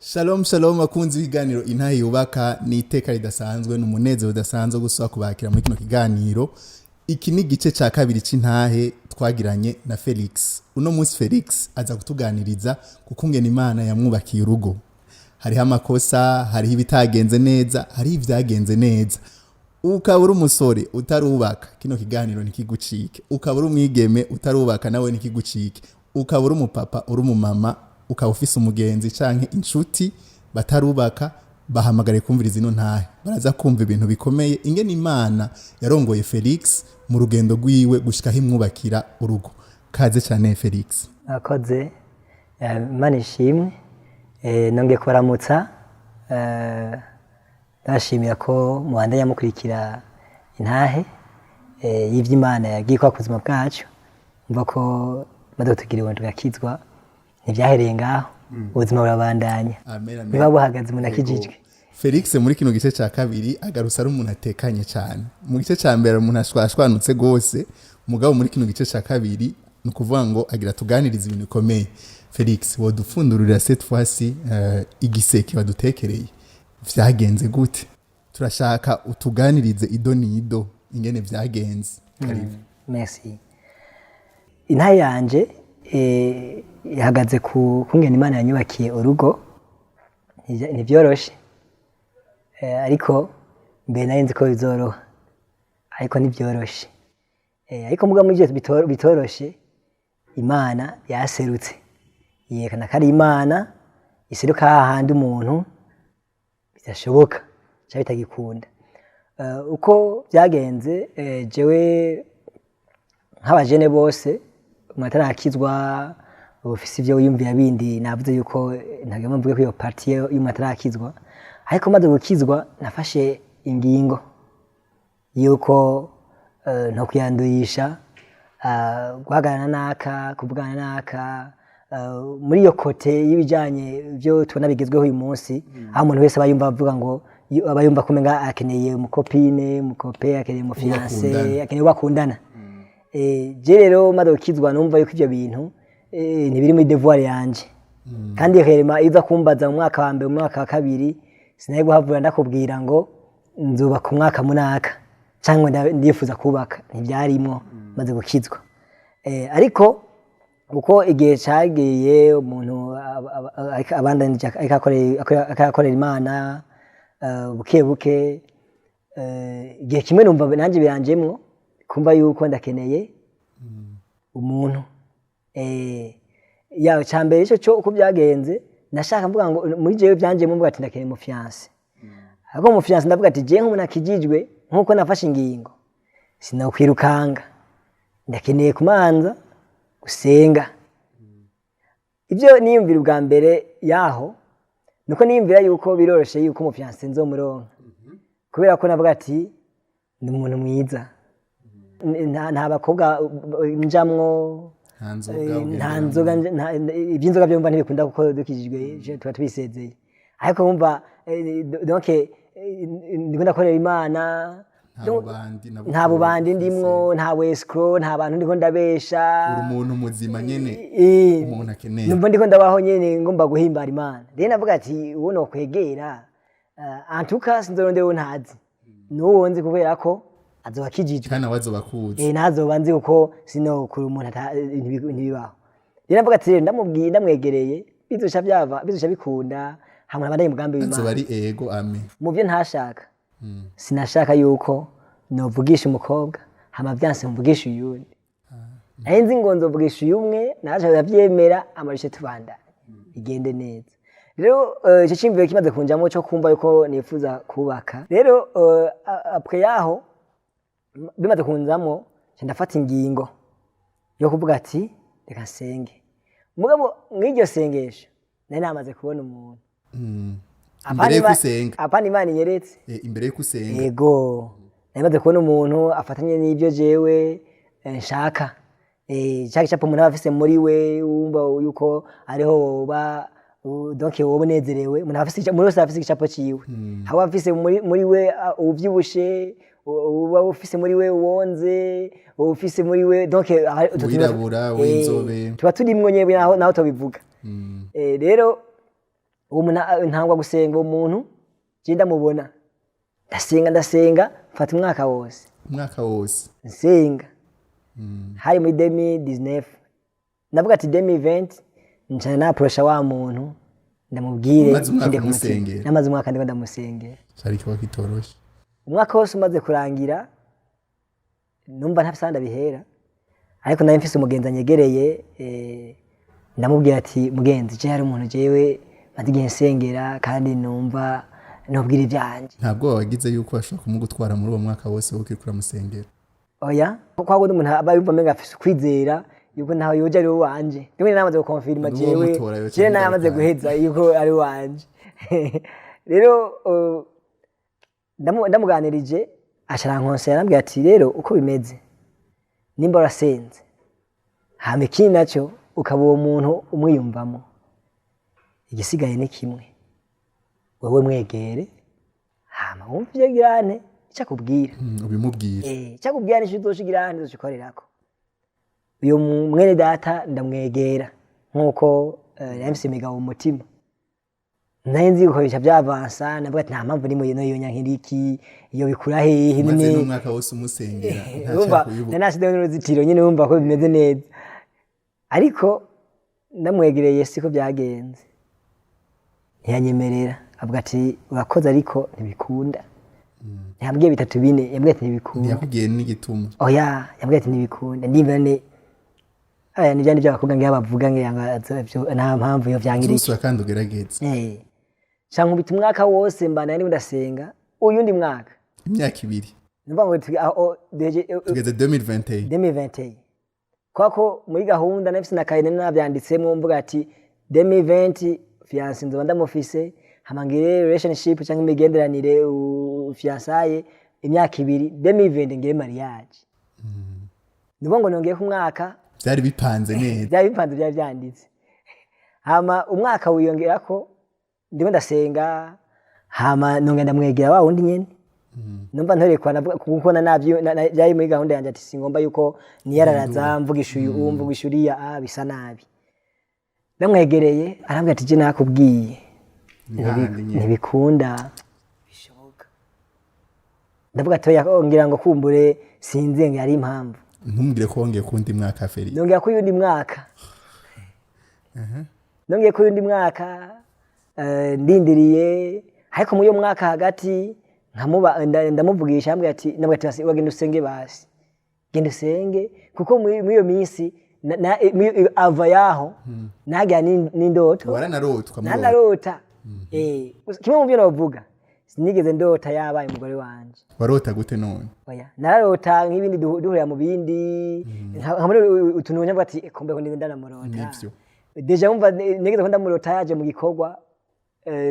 Shalom shalom akunzi w'iganiro intahe yubaka ni iteka ridasanzwe n'umunezero udasanzwe gusaba kubakira muri kino kiganiro. Iki ni gice ca kabiri c'intahe twagiranye na Felix. Uno munsi Felix aza kutuganiriza kukungena Imana yamwubakiye urugo. Hariho amakosa, hariho ibitagenze neza, hariho ivyagenze neza. Ukabura umusore utarubaka kino kiganiro nikigucike. Ukabura umwigeme utarubaka nawe nikigucike. Ukabura umupapa uri umumama ukaba ufise umugenzi canke inshuti batarubaka bahamagare kumviriza ino ntahe. Baraza kumva ibintu bikomeye ingene Imana yarongoye Felix mu rugendo rwiwe gushika himwubakira urugo. Kaze cyane Felix. Akoze Imana ishimwe nonge kuramutsa ndashimira ko muhandanya mukurikira intahe y'ivy'Imana yagiye kwa kuzima bwacu umva ko madotugiriwe tugakizwa ntibyahereye ngaho ubuzima burabandanya niba buhagaze umuntu akijijwe. Felix muri kino gice ca kabiri agarusa ari umuntu atekanye cyane. Mu gice ca mbere umuntu ashwanutse gose, mugabo muri kino gice ca kabiri nukuvuga ngo agira tuganiriza ibintu bikomeye. Felix wodufundurira cette fois-ci igiseke badutekereye vyagenze gute? Turashaka utuganirize ido nido ingene vyagenze. Karibu. Merci. Intahe yanje ihagaze ku kungena Imana yanyubakiye urugo ntibyoroshe ariko mbe nari nzi ko bizoroha ariko ntibyoroshe ariko muga muri Yesu bitoroshe Imana yaserutse yerekana ko ari Imana iseruka hahandi umuntu bidashoboka cyangwa bitagikunda. Uko byagenze jewe nk'abajene bose umatarakizwa ufise ivyo wiyumvira bindi navuze yuko ntagomba mvuge ko iyo partie y'umatarakizwa ariko maze gukizwa nafashe ingingo yuko nto kuyandurisha guhagarana naka kuvugana naka muri iyo kote y'ibijanye byo tubona bigezweho uyu munsi aho umuntu wese abayumva avuga ngo abayumva kumenga akeneye umukopine umukope akeneye umufiance akeneye bakundana. Je rero maze gukizwa numva yuko ivyo bintu ntibiri muri devoir yanje kandi herema iza kumbaza mu mwaka wa mbere mu mwaka wa kabiri sinaye guhavura ndakubwira ngo nzubaka umwaka munaka cyangwa ndifuza kubaka ntibyarimo maze gukizwa. Ariko uko igihe cagiye umuntu abandanje akakorera Imana buke buke igihe kimwe numva nanje biranjemwo kumva yuko ndakeneye umuntu yawe cyambere cyo uko byagenze nashaka mvuga ngo muri jewe byanje mvuga ati ndakeneye umufiance ariko umufiance ndavuga ati je nk'umuntu akijijwe nkuko nafashe ingingo sinakwirukanga ndakeneye kumanza gusenga. Ibyo niyumvira ubwa mbere yaho nuko niyumvira yuko biroroshe yuko umufiance nzomuronka kubera ko navuga ati ni umuntu mwiza nta bakobwa njamwo nta nzoga iby'inzoga byo mva ntibikunda kuko dukijijwe tuba twisezeye ariko wumva donc ndikunda korera Imana nta bubandi ndimwo nta wescro nta bantu ndiko ndabesha uri umuntu muzima nyene umuntu akeneye numva ndiko ndabaho nyene ngomba guhimbara Imana rero navuga ati uwo no kwegera antuka sinzorondera untazi nuwo nzi kubera ko azoba kijijwe kana wazobakuze nazoba nzi uko sino kuri umuntu ntibibaho. Rero navuga ati ndamubwiye ndamwegereye bizosha bikunda hamwe n'abandi mugambi w'Imana azoba ari ego amen. Mu byo ntashaka sinashaka yuko novugisha umukobwa hama byanse mvugisha uyundi nzi ngo nzovugisha uyumwe naje yavyemera amarishe tubanda igende neza. Rero icyo cyimviro kimaze kunjamo cyo kumva yuko nifuza kubaka rero apwe yaho bimaze kunzamo ndafata ingingo yo kuvuga ati reka senge mugabo mw'iryo sengesho nari namaze kubona umuntu imbere yo kusenga apana Imana inyeretse imbere yo kusenga yego namaze kubona umuntu afatanye n'ibyo jewe nshaka cyangwa cyapo umuntu afise muri we wumva yuko ariho woba donc wowe unezerewe umuntu afise muri wese afise igicapo ciwe haba afise muri we uvyibushe uba ufise muri we wonze ufise muri we donc wirabura w'inzobe tuba turimwo nyewe naho tubivuga. Rero uwo muntu ntangwa gusenga uwo muntu je ndamubona ndasenga mfata umwaka wose nsenga hari muri 2019 navuga ati 2020 ncana naprosha wa muntu ndamubwire namaze umwaka ndiko ndamusengera cyari kiba kitoroshe umwaka wose umaze kurangira numva ntafisanda bihera ariko nawe mfise umugenzi anyegereye ndamubwira ati mugenzi je hari umuntu jewe maze igihe nsengera kandi numva nobwira ivyanje ntabwo wagize yuko ashobora kumugutwara muri uwo mwaka wose wo kirikura musengera oya kwa ngo umuntu aba yumva menga afise kwizera yuko naho yoje ari wanje rimwe namaze gukonfirma jewe namaze guheza yuko ari wanje rero ndamuganirije asharankonsera arambwira ati rero uko bimeze nimba urasenze hama ikindi nacyo ukaba uwo muntu umwiyumvamo igisigaye ni kimwe wewe mwegere hama wumva ivyo girane icyakubwira ubimubwira icyakubwira nisho uzoshigirane uzokorerako uyo mwene data ndamwegera nkuko yamfise imigabo mu mutima naye nzi gukoresha byavansa navuga ati nta mpamvu nimwe iyo nyankiriki iyo bikura hehe maze n'umwaka wose umusengera urumva nanasideho n'uruzitiro nyine wumva ko bimeze neza ariko ndamwegereye siko byagenze ntiyanyemerera avuga ati urakoze ariko ntibikunda yambwiye 3-4 yambwiye ati ntibikunda ntiyakubwiye n'igituma oya yambwiye ati ntibikunda ndimva ne aya ni byandi by'abakobwa ngiye bavuga ngiyanga nta mpamvu yo vyangiriki ususa kandi ugerageze canke ubita umwaka wose mbana ndi ndasenga uyundi mwaka imyaka 2 numva ngo tugeze 2021 kwako muri gahunda nafise nakaine navyanditsemo mvuga ati 2020 fiancé nzoba ndamufise hamangire relationship canke imigenderanire fiançaye imyaka 2 2020 ngire mariage numva ngo nongeye ku mwaka byari bipanze neza byari bipanze byari byanditse hama umwaka wiyongerako ndimo ndasenga hama nonga ndamwegera wa wundi nyene numva ntorekwa kuko navyo byari muri gahunda yanje ati singomba yuko niyararaza mvugisha uyu mvugisha uriya bisa nabi ndamwegereye arambwira ati je nakubwiye ntibikunda bishoboka ndavuga ati ngira ngo kumbure sinzi ngo yari impamvu ntumbwire ko wongeye kundi mwaka feri nongeye ko yundi mwaka nongeye ko yundi mwaka ndindiriye ariko muri uyo mwaka hagati ndamuvugisha ambwira ati basi wagenda usenge basi genda usenge kuko muri iyo minsi ava yaho nagira n'indoto waranarota kimwe mu byo navuga sinigeze ndota yabaye umugore wanje warota gute none oya nararota nk'ibindi duhurira mu bindi hamwe utuntu nyabwa ati kombe ko ndenda namurota nivyo deja umva nigeze ko ndamurota yaje mu gikorwa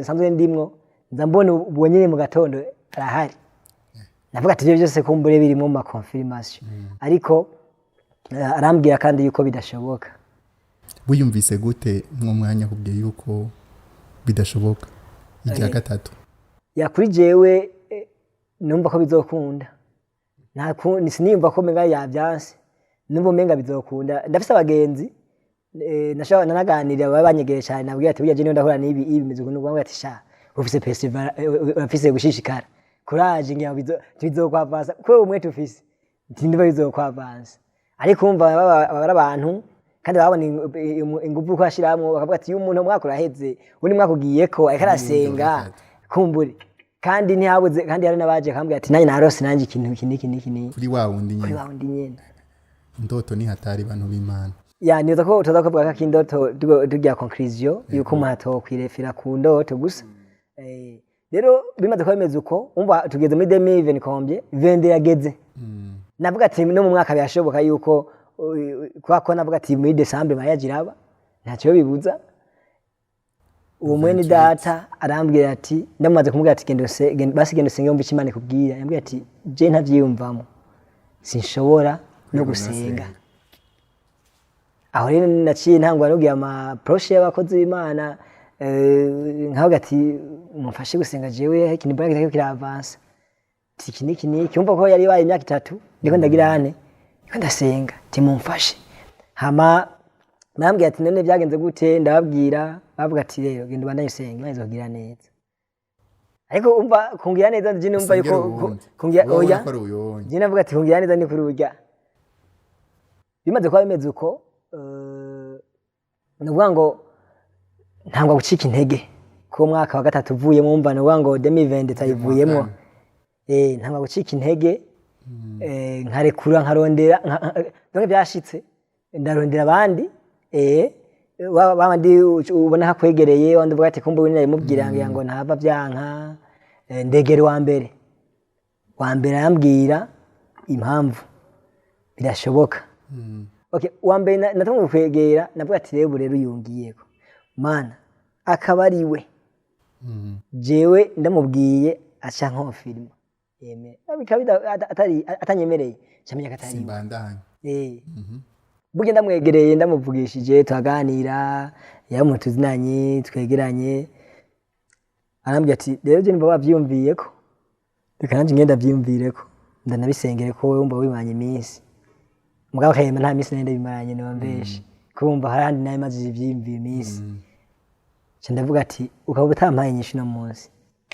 nsanzwe ndimwo nza mbona ubwo nyine mu gatondo arahari navuga ati byose kumbure biri mu ma confirmation ariko arambwira kandi yuko bidashoboka wiyumvise gute mu mwanya kubwiye yuko bidashoboka ijya gatatu yakuri jewe numva ko bizokunda siniyumva ko menga yavyanse numva menga bizokunda ndafise abagenzi nashaka nanaganira babanyegereye cyane nabwiye ati burya je ndahura n'ibi bimeze ukuntu bamwe ati sha ufise festival ufise gushishikara courage ngiye bizokwavansa ko umwe tufise ndimba bizokwavansa ariko umva abara abantu kandi babona ingufu ko ashiramwo bakavuga ati umuntu mwaka uraheze undi mwaka ugiyeko ariko arasenga kumbure kandi ntihabuze kandi hari nabaje kambwira ati nanjye narose nanjye ikintu iki kuri wa wundi nyene indoto ni hatari bantu b'Imana niza ko utazakuvuga ko kindoto tujya conclusion yuko umuntu kwirefira ku ndoto gusa rero bimaze ko bimeze uko umva tugeze muri 2020 kombye vende yageze navuga ati no mu mwaka byashoboka yuko kwako navuga ati muri December mayagiraba ntacyo bibuza uwo mwene data arambwira ati ndamaze kumubwira ati genda usenge umva Imana ikubwira yambwira ati je ntavyiyumvamo sinshobora no gusenga aho rero naciye ntangwa n'ubwiye ama proche y'abakozi b'Imana nkavuga ati mumfashe gusenga jewe ikintu mbona kitako kiravansa iki cyumva ko yari baye imyaka 3 ndiko ndagira hane ndiko ndasenga ati mumfashe hama Nambwiye ati none byagenze gute ndababwira bavuga ati rero genda ubandanye usenga Imana izokugira neza ariko umva kungira neza je numva yuko kungira oya je navuga ati kungira neza ni kuri urya bimaze kuba bimeze uko nuvuga ngo ntangwa gucika intege ko mwaka wa gatatu uvuye mwumva nuvuga ngo 2020 tayivuyemo ntangwa gucika intege nkarekura nkarondera donc byashitse ndarondera abandi babandi ubona hakwegereye wandi uvuga ati kumbe winari mubwira ngo ntava byanka ndegere wa mbere yambwira impamvu birashoboka okay wa mbere natumwe kwegera navuga ati rero uyungiyeko mana akaba ari we jewe ndamubwiye aca nko film yeme bikaba atanyemereye cyamenya katari simbandanye burya ndamwegereye ndamuvugishije tuganira yamutuzinanye twegeranye arambye ati rero je nimba wavyumviyeko reka nanje ngenda vyumvireko ndanabisengere ko wewe umba wimanye iminsi mugabo kayema nta minsi nende bimaranye nombeshe kumva harandi naye maze ivyimviye iminsi cyo ndavuga ati ukaba utampaye nyinshi no munsi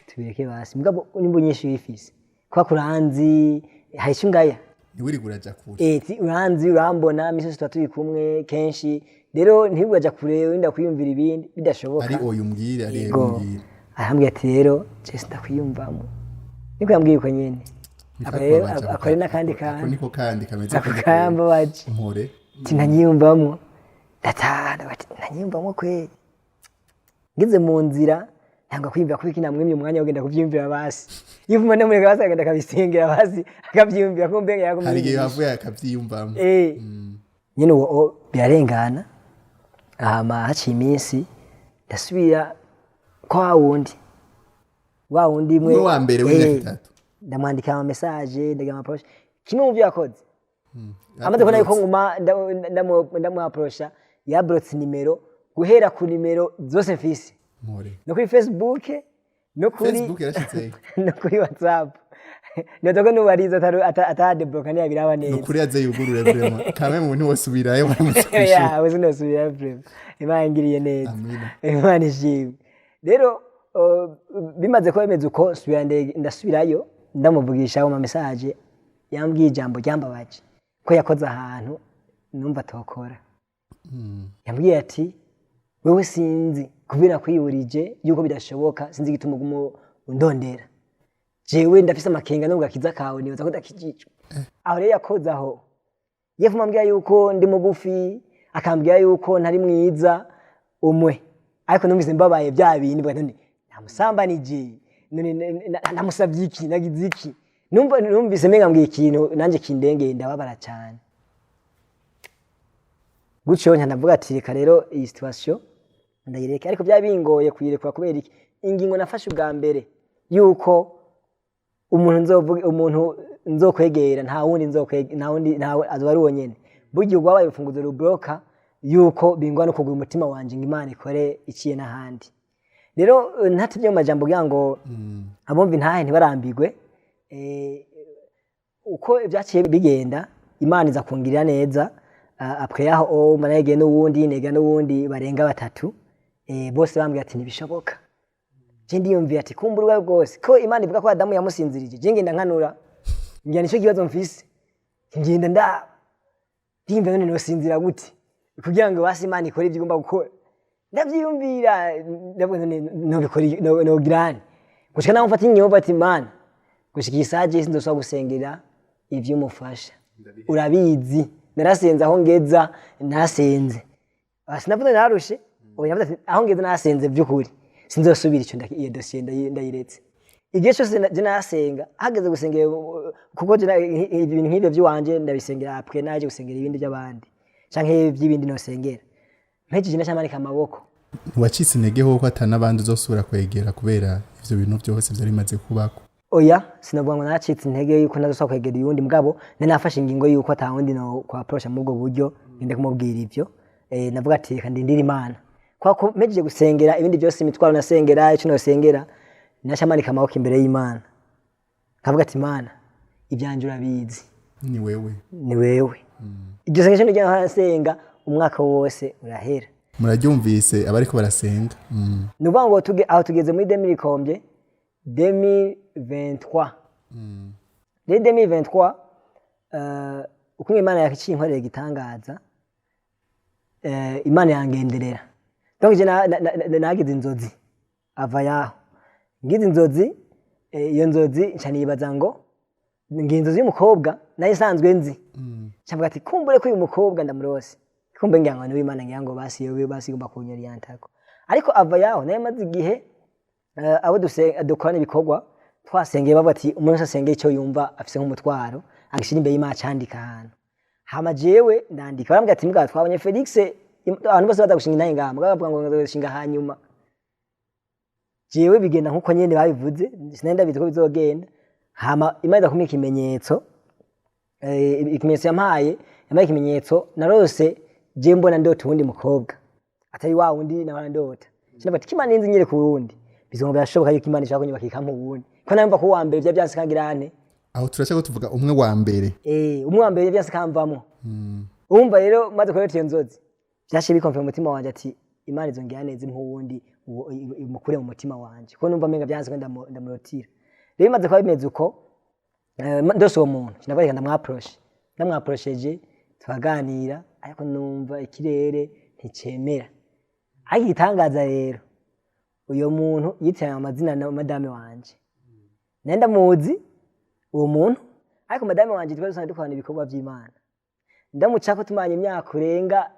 tubireke basi mugabo nimba nyinshi wifise kwa kuranzi haisho ngaya niwiri guraja kure uranzi urambona misi turi kumwe kenshi rero ntibwaja kure wenda kwiyumvira ibindi bidashoboka ari oyo umbwire ari umbwire ahambye ati rero je ndakwiyumvamo niko yambwiye ko nyene akore nakandi ako niko kandi kameze kamba baje mpore tinanyiyumvamo datana bati nanyiyumvamo kweli ngize mu nzira nanga kwiyumvira ko ikina mwemye umwanya ugenda kuvyumvira basi yivuma ne murega basi agenda kabisengera basi akavyumvira ko mbenge yako hari gihe bavuye akavyiyumvamo nyene uwo birarengana haci iminsi ndasubira kwa wa wundi mwe wa mbere w'imyaka ndamwandika ama message ndagira ama approach kimwe mu byo yakoze amaze kubona yuko nguma ndamu approach ya brotse nimero guhera ku nimero zose mfise no kuri Facebook no kuri WhatsApp ndogo nubariza atade bloka ni abiraba neza no kuri aze yugurure vraiment kame mu nti wasubirayo baramutse ya wese no subira vraiment imangiriye neza imana ishimwe rero bimaze ko bemeze uko ndasubirayo ndamuvugisha mu message yambwiye ijambo ryambabaje ko yakoze ahantu numva tokora yambwiye ati wewe sinzi kubera kwiyurije yuko bidashoboka sinzi gituma undondera jewe ndafise amakenga no gakiza kawe nibaza ko dakijijwe aho rero yakoze aho yevuma mbwiye yuko ndi mugufi akambwiye yuko ntari mwiza umwe ariko numvise mbabaye bya bindi bwa none namusambanije namusabye iki nagize iki numvise menga mbwiye ikintu nanje kindengeye ndababara cyane gutyo ndavuga ati reka rero iyi situation ndayireka ariko byabingoye kuyirekura kubera iki ingingo nafashe ubwa mbere yuko umuntu nzokwegera nta wundi azoba ari wonyene buryo gwabaye ufunguzo rubroka yuko bingwa no kugura umutima wanje ngo Imana ikore ikiye n'ahandi rero ntatibye mu majambo byango abumva ntahe ntibarambirwe uko ibyaciye bigenda Imana iza kungirira neza après aho marayege n'uwundi nega n'uwundi barenga batatu bose bambwiye ati ntibishoboka je ndiyumviye ati kumburwa bwose ko Imana ivuga ko Adamu yamusinzirije je ngenda nkanura ngira nico kibazo mfise ngenda ndimbe none no sinzira gute kugira ngo basi Imana ikore ibyo igomba gukora ndavyiyumvira ndabona no bikora no girane gushika naho mfata inyoba ati Imana gushika isaje sinzoswa gusengera ivyo mufasha urabizi narasenze aho ngeza nasenze sinavuze narushe oyavuze aho ngeza nasenze by'ukuri sinzosubira icyo iyo dossier ndayiretse igihe cyose je nasenga hageze gusengera kuko ibintu nk'ibyo by'uwanje ndabisengera apwe naje gusengera ibindi by'abandi canke by'ibindi no sengera mpejeje n'acamanika amaboko wacitse intege ho atanabandi uzosubira kwegera kubera ivyo bintu byose byari bimaze kubako oya sinavuga ngo nacitse intege yuko ndazosubira kwegera uyundi mugabo nafashe ingingo yuko atawundi no kwa approach mu bwo buryo ngende kumubwira ivyo navuga ati reka ndindira Imana kwako mejeje gusengera ibindi byose imitwaro nasengera ico no sengera nashamanika amaboko imbere y'Imana kavuga ati Imana ibyanje urabizi ni wewe iryo sengesho njya nsenga umwaka wose urahera. muraryumvise abariko barasenga Ni ukuvuga ngo aho tugeze muri 2023 rero 2023 uko Imana yaciye inkorera igitangaza, Imana yangenderera. Donc je nagize inzozi ava yaho ngize inzozi, iyo nzozi nca nibaza ngo ngize inzozi y'umukobwa nayo isanzwe nzi, cavuga ati kumbure ko uyu mukobwa ndamurose, kumbe ngira ngo ni w'Imana, ngira ngo basi yobe basigomba kunyorientako. Ariko ava yaho nayo maze igihe abo dukorana ibikorwa twasengeye bavuga ati umuntu wese asengeye icyo yumva afise nk'umutwaro agishira imbere y'Imana candika ahantu. Hama jewe ndandika, barambwira ati mbwa twabonye Felix abantu bose baza gushinga intahe ngaha, bavuga ngo nzoshinga hanyuma. Jewe bigenda nkuko nyene babivuze, sinenda bizi ko bizogenda. Hama Imana kumika ikimenyetso, ikimenyetso yampaye ikimenyetso narose je mbona ndota uwundi mukobwa atari wa wundi nabana ndota. Sinaba ati Imana inzi nyere ku wundi, bizongo birashoboka yuko Imana ishaka kunyubaka ikampa uwundi, ko namva ko wa mbere bya byanse kangirane. Aho turacha ko tuvuga umwe wa mbere, umwe wa mbere byanse kamvamo. Umva rero maze ko iyo nzozi byashe bikomfe mu mutima wanje ati Imana izongera neza nk'uwundi mukure mu mutima wanje, ko numva menga byanse ko ndamurotira. Rero maze kwa bimeze uko ndose uwo muntu sinabareka ndamwaprocheje twaganira, ariko numva ikirere nticemera. Ariko igitangaza rero uyo muntu yitiriye amazina na madame wanje, nenda muzi uwo muntu, ariko madame wanje twari dusanzwe dukorana ibikorwa by'Imana. Ndamucako tumanye imyaka urenga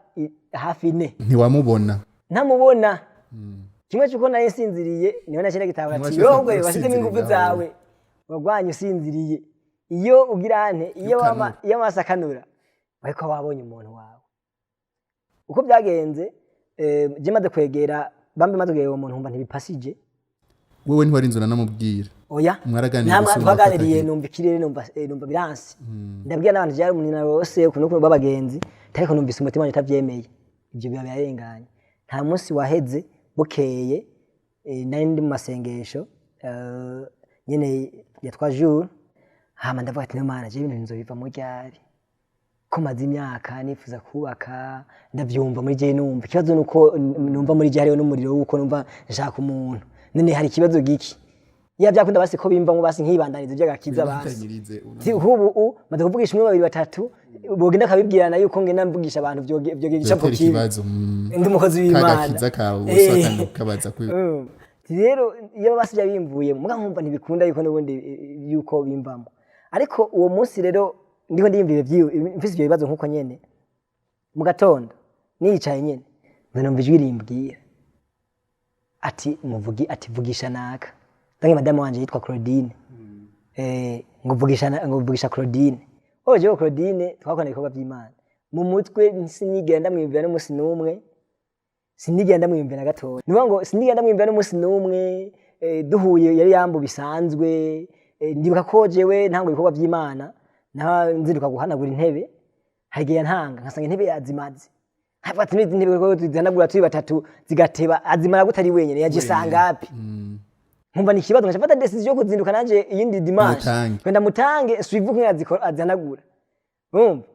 hafi 4. ntiwamubona? Ntamubona. Kimwe cyuko nari sinziriye niho nashira gitabura ati yongwe washyizemo ingufu zawe wagwanye usinziriye, iyo ugirane iyo masakanura ariko wabonye umuntu wawe. Uko byagenze je maze kwegera bambe maze kwegera uwo muntu umva ntibipasije. Wewe ntwari inzona namubwira? Oya, twaganiriye numva ikirere numva biransi. Ndabwira n'abantu byari umunina rose kuno babagenzi, ariko numvise umutima wanjye utavyemeye, ibyo biba yarenganye. Nta munsi waheze bukeye nari ndi mu masengesho nyene yatwa jour, hama ndavuga ati Imana je ibintu nzobiva mu ryari, ko maze imyaka nifuza kubaka, ndavyumva muri je numva ikibazo nuko numva muri je hariho n'umuriro wuko numva nshaka umuntu. None hari ikibazo giki ya byakunda basi ko bimva mu basi nkibandaniza by'agakiza basi ti ubu maze kuvugisha 1 2 3 bogenda kabibwirana yuko ngenda mvugisha abantu byogica ko kibazo ndi mukozi w'Imana kagakiza kawe usakana kabaza kwe. Rero iyo basi bya bimvuye muga nkumva ntibikunda yuko n'ubundi yuko bimbamo. Ariko uwo munsi rero ndiko ndiyimvire vyiwe mfise ibyo bibazo nkuko nyene mu gatondo nicaye nyene numva ijwi rimbwira ati vugisha naka. Tangi madame wanje yitwa Claudine. Nguvugisha Claudine. Oje Claudine twakona ibikorwa by'Imana. Mu mutwe sinigenda mwimvira n'umunsi numwe. Sinigenda mwimvira gatoya. Niba ngo sinigenda mwimvira n'umunsi numwe, duhuye yari yambu bisanzwe, ndibuka ko jewe ntango ibikorwa by'Imana, na nziruka guhanagura intebe, hagiye ntanga nkasanga intebe yazimaze. Hafata intebe ko tuzihanagura turi batatu zigateba, azimara gutari wenyene yagisanga api. Nkumva ni kibazo ngafata decision yo kuzinduka nanje iyindi dimanche kwenda mutange suivu azanagura.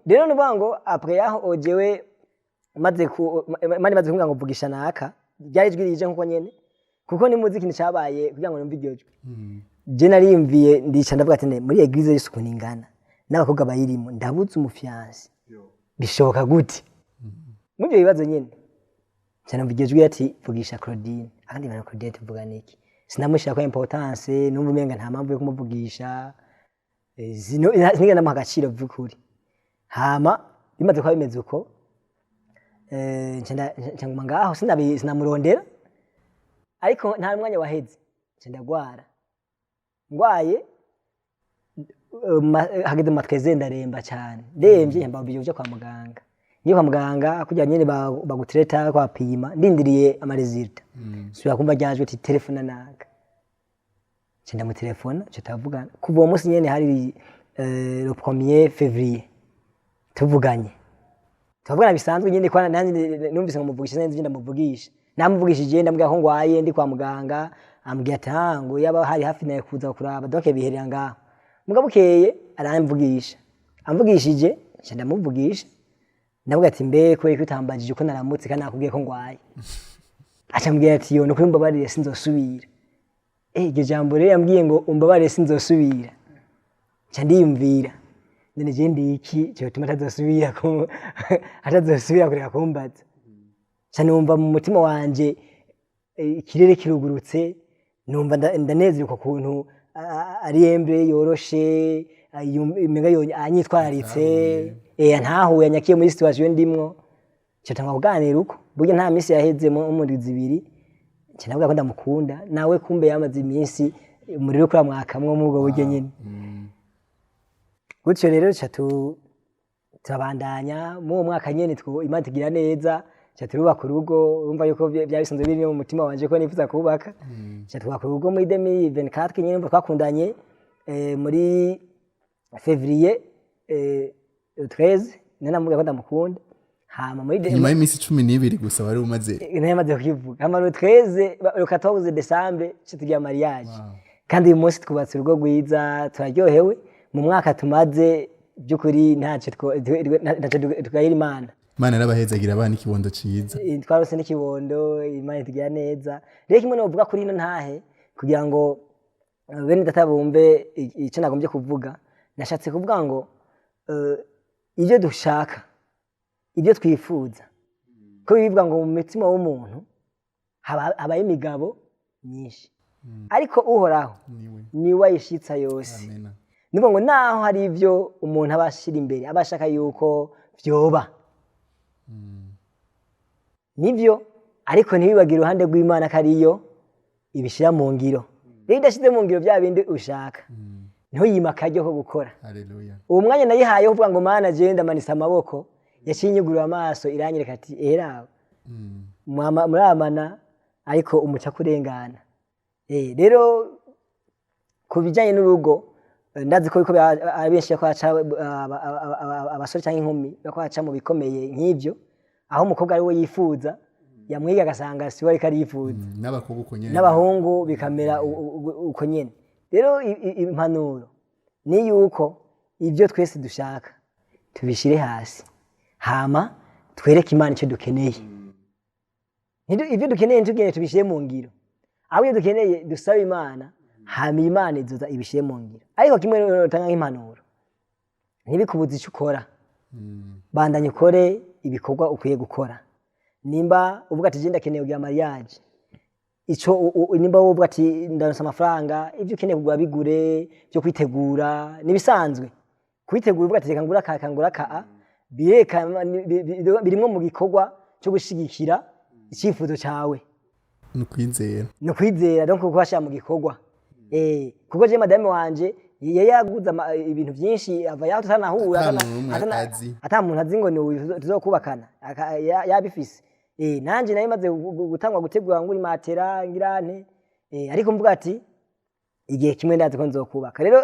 Rero nuvuga ngo après yaho ojewe maze kumbwira ngo vugisha naka byari ijwi rije nkuko nyene, kuko ni muziki ni cabaye kugira ngo numve iryo jwi. Je narimviye ndica ndavuga ati muri eglise y'isuku ningana n'abakobwa bayirimo ndabuze umufiance bishoboka gute? Muvyo bibazo nyene cyane mvige jwi ati vugisha Claudine, kandi bana Claudine tuvuga niki sinamushira ko importance numva umenga nta mpamvu yo kumuvugisha, sinigenda mu agaciro by'ukuri. Hama bimaze kwa bimeze uko cyangwa ngaho sinamurondera, ariko nta mwanya waheze ndagwara ngwaye hageze matweze ndaremba cyane ndemvye mba byo kwa muganga. Niyo kwa muganga kujya nyene bagutreta kwa pima ndindiriye amaresultat. Sura kumva ryajwe ati telefona naga. Cyenda mu telefona cyo tavugana. Kuva uwo munsi nyene hari le 1er février. Tuvuganye bisanzwe nyene kwa nanjye numvise ngo muvugisha neza ngenda muvugisha. Namuvugishije ndambwira ko ngwaye ndi kwa muganga, ambwiye ati ngo yaba hari hafi naye kuza kuraba doke biherera ngaho. Mugabukeye aramvugisha. Amvugishije cyenda muvugisha. ndavuga ati mbe kubera ko utambajije uko naramutse kandi nakubwiye ko ngwaye acambwira ati yo nukuri mbabarire sinzosubira iryo jambo rero yambwiye ngo umbabarire sinzosubira nca ndiyumvira none je ndiki cyo tuma atazosubira kureka kumbaza nca numva mu mutima wanje ikirere kirugurutse numva ndanezerewe kuntu ari embre yoroshe imenga anyitwararitse ntahuye anyakiye muri situation ndimwo cyo tanga kuganira uko burya nta minsi yahezemo muri zibiri nca navuga ko ndamukunda nawe kumbe yamaze iminsi umuriro kuri mwakamwe mu bwo buryo nyine gutyo rero turabandanya mu mwaka nyene Imana igira neza turubaka urugo urumva yuko byabisanzwe biri mu mutima wanje ko nifuza kubaka twubaka urugo muri 2024 nyene twakundanye muri février 13 nanamuga ko ndamukunda hama muri nyuma y'imisi 12 gusa wari umaze namaze kuyivuga hama 13 le 14 décembre tugiye mariage kandi uyu munsi twubatse urugo rwiza turaryohewe mu mwaka tumaze byukuri ntacyo twayira Imana Imana arabahezagira abana ikibondo ciza twarose n'ikibondo Imana itugira neza rero kimwe no uvuga kuri ino ntahe kugira ngo bene data bumve icyo nagombye kuvuga nashatse kuvuga ngo ibyo dushaka ibyo twifuza ko bivuga ngo mu mutima w'umuntu habaye imigabo myinshi ariko uhoraho niwe ayishitsa yose nibo ngo naho hari ivyo umuntu abashira imbere abashaka yuko vyoba nivyo ariko ntibibagira uruhande rw'Imana kariyo ibishira mu ngiro rero idashize mu ngiro bya bindi ushaka niho yimakaryo ko gukora haleluya uwo mwanya nayihaye uvuga ngo Mana je ndamanisa amaboko yacinyugura amaso iranyereka ati era muramana ariko umuca kurengana rero kubijanye n'urugo ndazi ko biko abenshi ko aca abasore cyangwa inkumi bako aca mu bikomeye nk'ivyo aho umukobwa ari we yifuza yamwiga agasanga si we ariko arifuza n'abakobwa uko nyene n'abahungu bikamera uko nyene rero impanuro ni yuko ivyo twese dushaka tubishire hasi hama twereke Imana icyo dukeneye ivyo dukeneye ntugende tubishire mu ngiro aho iyo dukeneye dusaba Imana hama Imana izoza ibishire mu ngiro ariko kimwe n'utanga nk'impanuro ntibikubuze icyo ukora bandanye ukore ibikorwa ukwiye gukora nimba uvuga ati genda keneye kugira mariage ico nimba uvuga ati ndaronsa amafaranga ivyo ukeneye kugura bigure byo kwitegura nibisanzwe kwitegura uvuga ati reka ngura kakangura ka bireka birimwe mu gikorwa cyo gushigikira icyifuzo cyawe no kwizera donc kukwasha mu gikorwa kuko je madame wanje yaguza ibintu byinshi ava yaho tutanahura ata muntu azi ngo ni tuzokubakana yabifise nanje nayo maze gutangwa gutegura nguri matera ngirante ariko mvuga ati igihe kimwe ndazi ko nzokubaka rero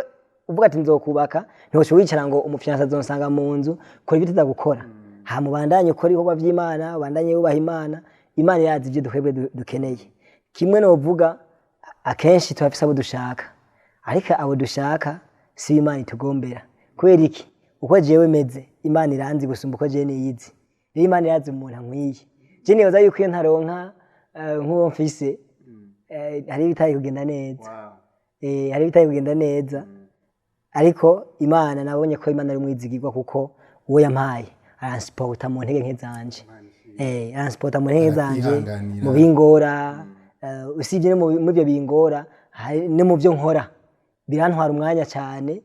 uvuga ati nzokubaka ntiwosho wicara ngo umufyansa azonsanga mu nzu kora ibyo tuzagukora ha mubandanye ukora ibikorwa by'Imana ubandanye yubaha Imana yazi ibyo dukwebwe dukeneye kimwe no uvuga akenshi turafise abo dushaka ariko abo dushaka si Imana itugombera kubera iki uko jewe meze Imana iranzi gusumba uko je niyizi rero Imana yazi umuntu ankwiye je nibaza yuko iyo ntaronka nk'uwo mfise hari bitari kugenda neza hari bitari kugenda neza ariko Imana nabonye ko Imana ari umwizigirwa kuko uwo yampaye aransporta mu ntege nke zanje aransporta mu ntege zanje mu bingora usibye no mu byo bingora no mu byo nkora birantwara umwanya cyane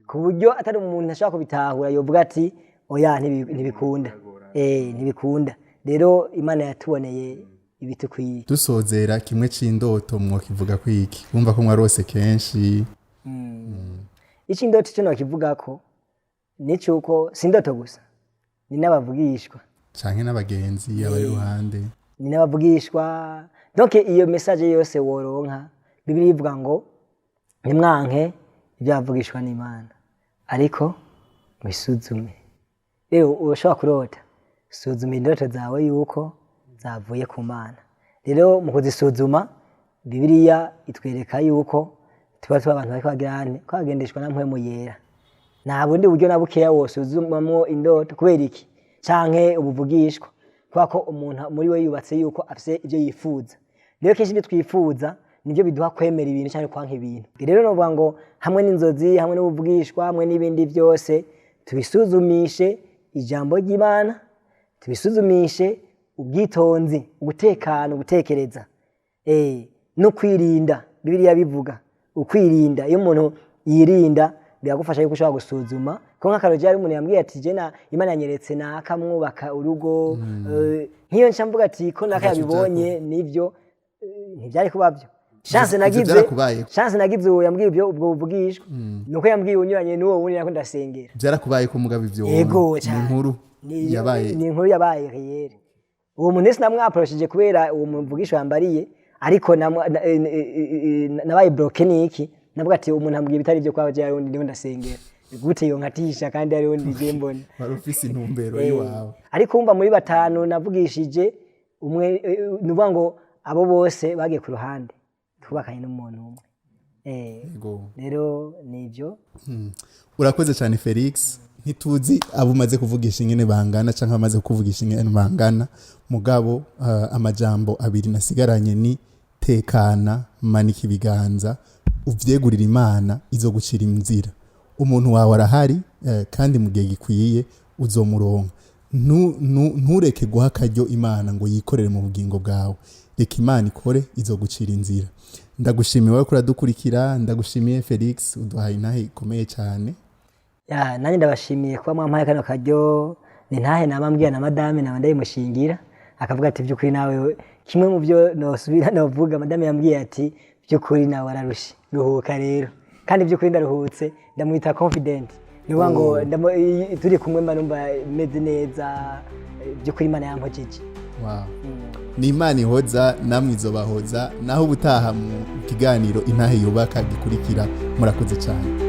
ku buryo atari umuntu ashaka kubitahura yovuga ati oya ntibikunda ntibikunda rero Imana yatuboneye ibitukwiye dusozera kimwe c'indoto mwo kivuga kwiki bumva ko mwarose kenshi icindoto cyo nakivuga ko nicuko sindoto gusa ni n'abavugishwa canke n'abagenzi abari ruhande ni n'abavugishwa donc iyo message yose woronka Bibiliya ivuga ngo nimwanke ibyavugishwa n'Imana ariko mwisuzume rero ushobora kurota suzuma indoto zawe yuko zavuye ku Mana rero mu kuzisuzuma Bibiliya itwereka yuko tuba abantu bari kwagirane kwagendeshwa na mpwemu yera nta bundi buryo nabukeya wose uzumamwo indoto kubera iki canke ubuvugishwa kubera ko umuntu muri we yubatse yuko afise ivyo yifuza. Rero kenshi ibyo twifuza nivyo biduha kwemera ibintu canke kwanka ibintu. Rero novuga ngo hamwe n'inzozi hamwe n'ubuvugishwa hamwe n'ibindi byose tubisuzumishe ijambo ry'Imana, tubisuzumishe ubwitonzi, ugutekana, ugutekereza, no kwirinda. Bibiliya bivuga ukwirinda. Iyo umuntu yirinda biragufasha yuko ushobora gusuzuma. Ko nk'akarojya ari umuntu yambwiye ati jena Imana yanyeretse nakamwubaka urugo, nk'iyo nca mvuga ati ko naka yabibonye nivyo ntibyari kuba byo. Chance nagize uwo yambwiye ibyo ubwo buvugishwa nuko yambwiye unyuranye n'uwo wundi nako ndasengera. Byarakubaye ko mugabo ivyo ni inkuru yabaye réel. Uwo muntu sinamwaproshije kubera uwo muvugishwa yambariye, ariko nabaye broken iki navuga ati umuntu ambwiye bitari byo kwaje ari undi ndasengera. Gute yo nkatisha kandi ari undi je mbona barufise intumbero yiwawe. Ariko umva muri batanu navugishije umwe nuvuga ngo abo bose bagiye ku ruhande twubakanye n'umuntu umwe. Rero nivyo. Urakoze cyane Felix. Ntituzi abo umaze kuvugisha ingene bangana canke amaze kuvugisha ingene bangana, mugabo amajambo abiri nasigaranye ni tekana, manika ibiganza, uvyegurira Imana izo gucira inzira. Umuntu wawe arahari kandi mu gihe gikwiye uzomuronka. Ntureke guha akaryo Imana ngo yikorere mu bugingo bwawe. Reka Imana ikore izo gucira inzira. Ndagushimiye wowe kuradukurikira, ndagushimiye Felix, uduhaye intahe ikomeye cyane. Nanjye ndabashimiye kuba mwampaye kano karyo. Ni ntahe namambwiye na madame na ndayimushingira akavuga ati byukuri nawe kimwe mu byo nosubira novuga. Madame yambwiye ati byukuri nawe ararushe, ruhuka rero. Kandi byukuri ndaruhutse, ndamwita confident. Nivuga ngo turi kumwe manumva meze neza, byukuri Imana yampojeje. Ni Imana ihoza, namwe izobahoza. Naho ubutaha mu kiganiro intahe yubaka gikurikira. Murakoze cyane.